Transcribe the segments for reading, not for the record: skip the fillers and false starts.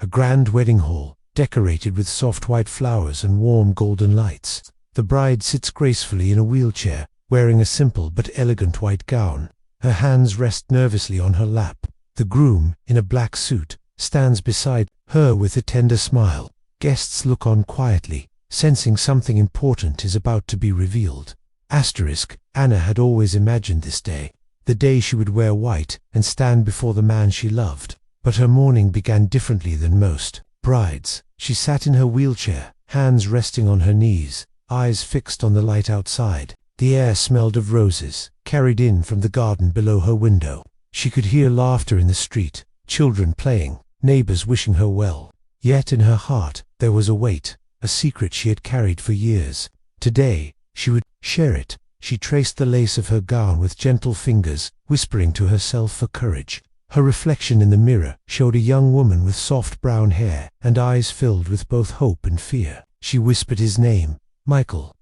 a grand wedding hall, decorated with soft white flowers and warm golden lights. The bride sits gracefully in a wheelchair, wearing a simple but elegant white gown. Her hands rest nervously on her lap. The groom, in a black suit, stands beside her with a tender smile. Guests look on quietly, sensing something important is about to be revealed. Anna had always imagined this day, the day she would wear white and stand before the man she loved. But her morning began differently than most brides. She sat in her wheelchair, hands resting on her knees, eyes fixed on the light outside. The air smelled of roses, carried in from the garden below her window. She could hear laughter in the street, children playing, neighbors wishing her well. Yet in her heart there was a weight, a secret she had carried for years. Today she would share it. She traced the lace of her gown with gentle fingers, whispering to herself for courage. Her reflection in the mirror showed a young woman with soft brown hair and eyes filled with both hope and fear. She whispered his name, Michael.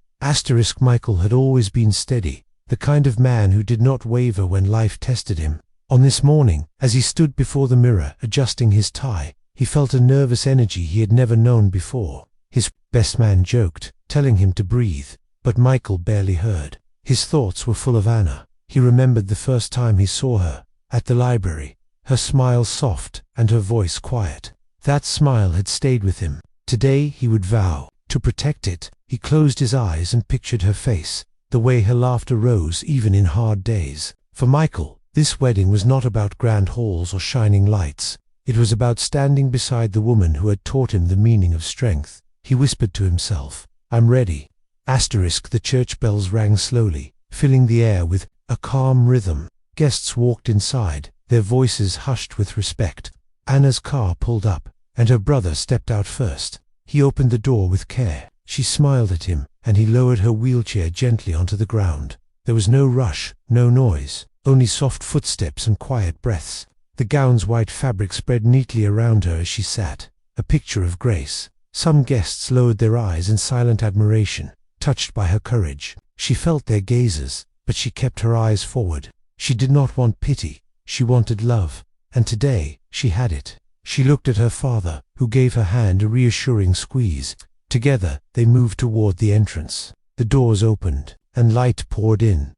Michael had always been steady, the kind of man who did not waver when life tested him. On this morning, as he stood before the mirror adjusting his tie, he felt a nervous energy he had never known before. His best man joked, telling him to breathe, but Michael barely heard. His thoughts were full of Anna. He remembered the first time he saw her, at the library, her smile soft and her voice quiet. That smile had stayed with him. Today he would vow to protect it. He closed his eyes and pictured her face, the way her laughter rose even in hard days. For Michael, this wedding was not about grand halls or shining lights. It was about standing beside the woman who had taught him the meaning of strength. He whispered to himself, "I'm ready." The church bells rang slowly, filling the air with a calm rhythm. Guests walked inside, their voices hushed with respect. Anna's car pulled up, and her brother stepped out first. He opened the door with care. She smiled at him, and he lowered her wheelchair gently onto the ground. There was no rush, no noise, only soft footsteps and quiet breaths. The gown's white fabric spread neatly around her as she sat, a picture of grace. Some guests lowered their eyes in silent admiration, touched by her courage. She felt their gazes, but she kept her eyes forward. She did not want pity, she wanted love, and today she had it. She looked at her father, who gave her hand a reassuring squeeze. Together they moved toward the entrance. The doors opened, and light poured in.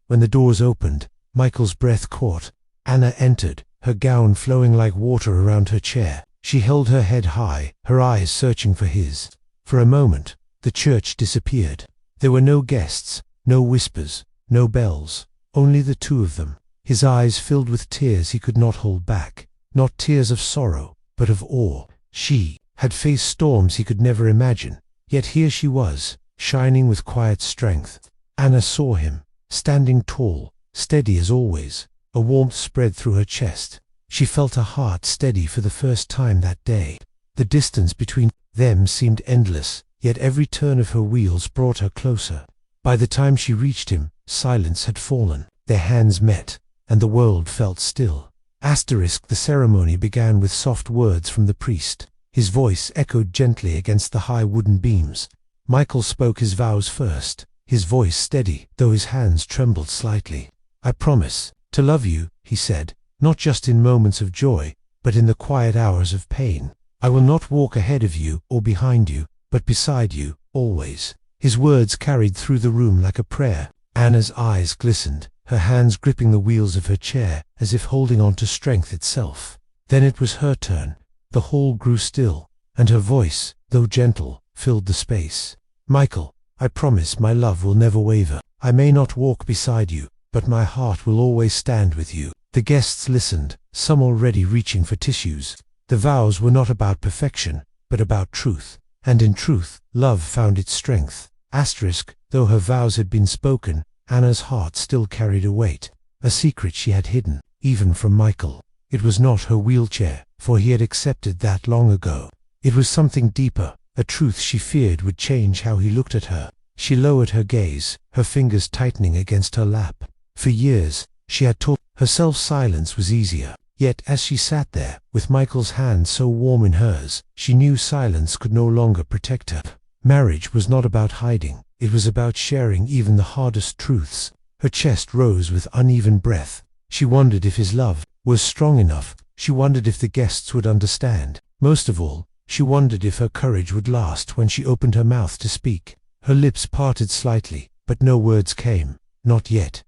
When the doors opened, Michael's breath caught. Anna entered, her gown flowing like water around her chair. She held her head high, her eyes searching for his. For a moment, the church disappeared. There were no guests, no whispers, no bells, only the two of them. His eyes filled with tears he could not hold back. Not tears of sorrow, but of awe. She had faced storms he could never imagine, yet here she was, shining with quiet strength. Anna saw him, standing tall, steady as always. A warmth spread through her chest. She felt her heart steady for the first time that day. The distance between them seemed endless, yet every turn of her wheels brought her closer. By the time she reached him, silence had fallen. Their hands met, and the world felt still. The ceremony began with soft words from the priest. His voice echoed gently against the high wooden beams. Michael spoke his vows first, his voice steady, though his hands trembled slightly. "I promise to love you," he said, "not just in moments of joy, but in the quiet hours of pain. I will not walk ahead of you or behind you, but beside you, always." His words carried through the room like a prayer. Anna's eyes glistened, her hands gripping the wheels of her chair, as if holding on to strength itself. Then it was her turn. The hall grew still, and her voice, though gentle, filled the space. "Michael, I promise my love will never waver. I may not walk beside you, but my heart will always stand with you." The guests listened, some already reaching for tissues. The vows were not about perfection, but about truth. And in truth, love found its strength. Though her vows had been spoken, Anna's heart still carried a weight, a secret she had hidden, even from Michael. It was not her wheelchair, for he had accepted that long ago. It was something deeper, a truth she feared would change how he looked at her. She lowered her gaze, her fingers tightening against her lap. For years, she had taught herself silence was easier. Yet as she sat there, with Michael's hand so warm in hers, she knew silence could no longer protect her. Marriage was not about hiding, it was about sharing even the hardest truths. Her chest rose with uneven breath. She wondered if his love was strong enough, She wondered if the guests would understand. Most of all, she wondered if her courage would last when she opened her mouth to speak. Her lips parted slightly, but no words came. Not yet.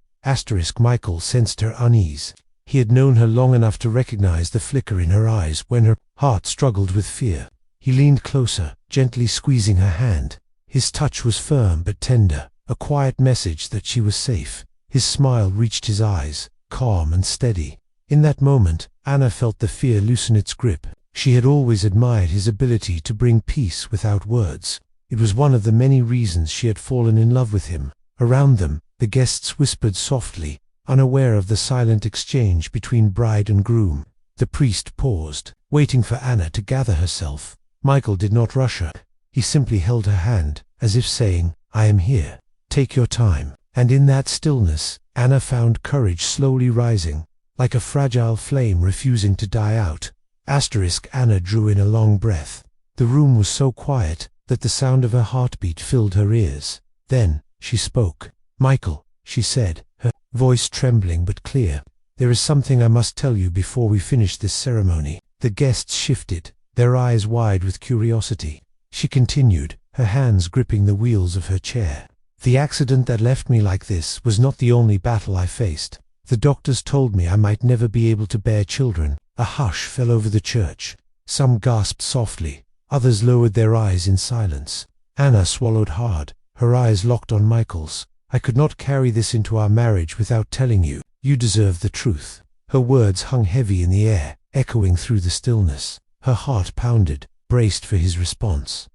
Michael sensed her unease. He had known her long enough to recognize the flicker in her eyes when her heart struggled with fear. He leaned closer, gently squeezing her hand. His touch was firm but tender, a quiet message that she was safe. His smile reached his eyes, calm and steady. In that moment, Anna felt the fear loosen its grip. She had always admired his ability to bring peace without words. It was one of the many reasons she had fallen in love with him. Around them, the guests whispered softly, unaware of the silent exchange between bride and groom. The priest paused, waiting for Anna to gather herself. Michael did not rush her. He simply held her hand, as if saying, "I am here. Take your time." And in that stillness, Anna found courage slowly rising, like a fragile flame refusing to die out. Anna drew in a long breath. The room was so quiet that the sound of her heartbeat filled her ears. Then, she spoke. "Michael," she said, her voice trembling but clear, "there is something I must tell you before we finish this ceremony." The guests shifted, their eyes wide with curiosity. She continued, her hands gripping the wheels of her chair. "The accident that left me like this was not the only battle I faced. The doctors told me I might never be able to bear children." A hush fell over the church. Some gasped softly, others lowered their eyes in silence. Anna swallowed hard, her eyes locked on Michael's. "I could not carry this into our marriage without telling you. You deserve the truth." Her words hung heavy in the air, echoing through the stillness. Her heart pounded, braced for his response.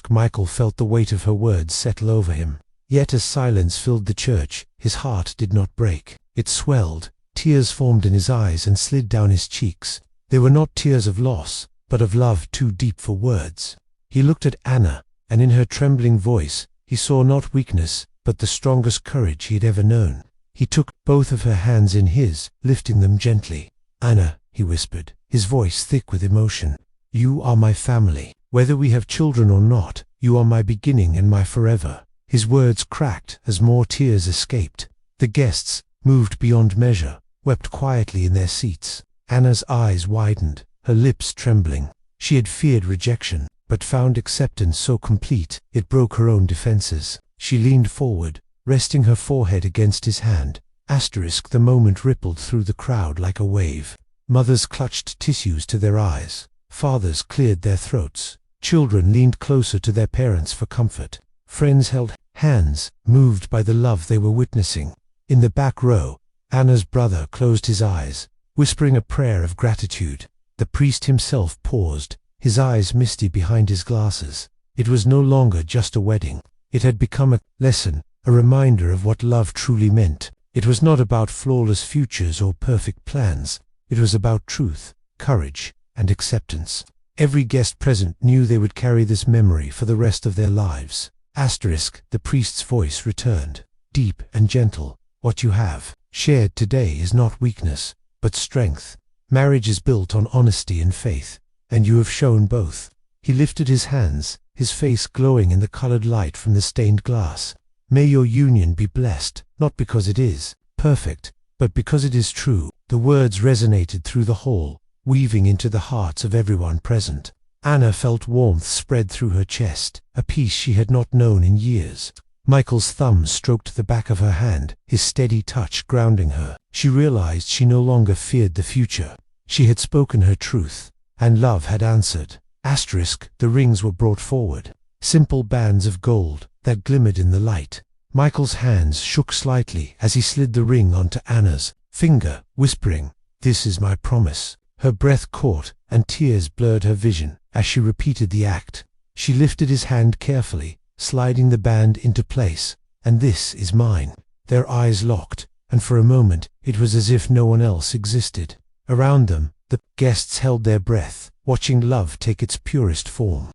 Michael felt the weight of her words settle over him. Yet as silence filled the church, his heart did not break. It swelled. Tears formed in his eyes and slid down his cheeks. They were not tears of loss, but of love too deep for words. He looked at Anna, and in her trembling voice, he saw not weakness, but the strongest courage he had ever known. He took both of her hands in his, lifting them gently. "Anna," he whispered, his voice thick with emotion, "you are my family. Whether we have children or not, you are my beginning and my forever." His words cracked as more tears escaped. The guests, moved beyond measure, wept quietly in their seats. Anna's eyes widened, her lips trembling. She had feared rejection, but found acceptance so complete, it broke her own defenses. She leaned forward, resting her forehead against his hand. The moment rippled through the crowd like a wave. Mothers clutched tissues to their eyes. Fathers cleared their throats. Children leaned closer to their parents for comfort. Friends held hands, moved by the love they were witnessing. In the back row, Anna's brother closed his eyes, whispering a prayer of gratitude. The priest himself paused, his eyes misty behind his glasses. It was no longer just a wedding. It had become a lesson, a reminder of what love truly meant. It was not about flawless futures or perfect plans. It was about truth, courage, and acceptance. Every guest present knew they would carry this memory for the rest of their lives. The priest's voice returned, deep and gentle. "What you have shared today is not weakness, but strength. Marriage is built on honesty and faith, and you have shown both." He lifted his hands, his face glowing in the colored light from the stained glass. "May your union be blessed, not because it is perfect, but because it is true." The words resonated through the hall, weaving into the hearts of everyone present. Anna felt warmth spread through her chest, a peace she had not known in years. Michael's thumb stroked the back of her hand, his steady touch grounding her. She realized she no longer feared the future. She had spoken her truth, and love had answered. The rings were brought forward, simple bands of gold that glimmered in the light. Michael's hands shook slightly as he slid the ring onto Anna's finger, whispering, "This is my promise." Her breath caught, and tears blurred her vision as she repeated the act. She lifted his hand carefully, sliding the band into place. "And this is mine." Their eyes locked, and for a moment it was as if no one else existed. Around them, the guests held their breath, watching love take its purest form.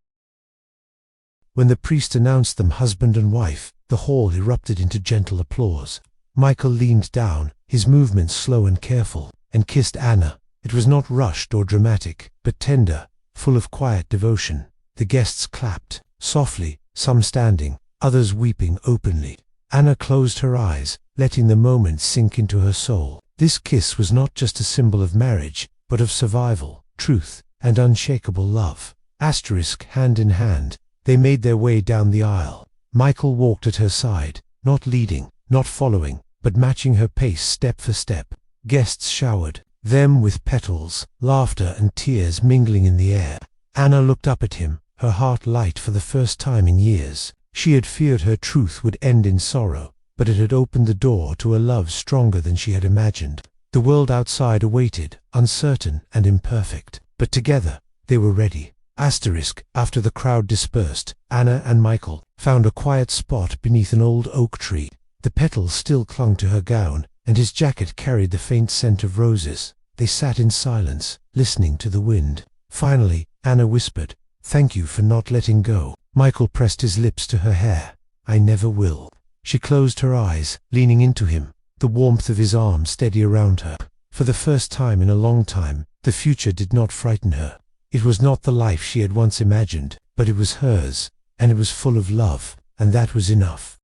When the priest announced them husband and wife, the hall erupted into gentle applause. Michael leaned down, his movements slow and careful, and kissed Anna. It was not rushed or dramatic, but tender, full of quiet devotion. The guests clapped, softly, some standing, others weeping openly. Anna closed her eyes, letting the moment sink into her soul. This kiss was not just a symbol of marriage, but of survival, truth, and unshakable love. Hand in hand, they made their way down the aisle. Michael walked at her side, not leading, not following, but matching her pace step for step. Guests showered them with petals, laughter and tears mingling in the air. Anna looked up at him, her heart light for the first time in years. She had feared her truth would end in sorrow, but it had opened the door to a love stronger than she had imagined. The world outside awaited, uncertain and imperfect, but together they were ready. After the crowd dispersed, Anna and Michael found a quiet spot beneath an old oak tree. The petals still clung to her gown, and his jacket carried the faint scent of roses. They sat in silence, listening to the wind. Finally, Anna whispered, "Thank you for not letting go." Michael pressed his lips to her hair. "I never will." She closed her eyes, leaning into him, the warmth of his arm steady around her. For the first time in a long time, the future did not frighten her. It was not the life she had once imagined, but it was hers, and it was full of love, and that was enough.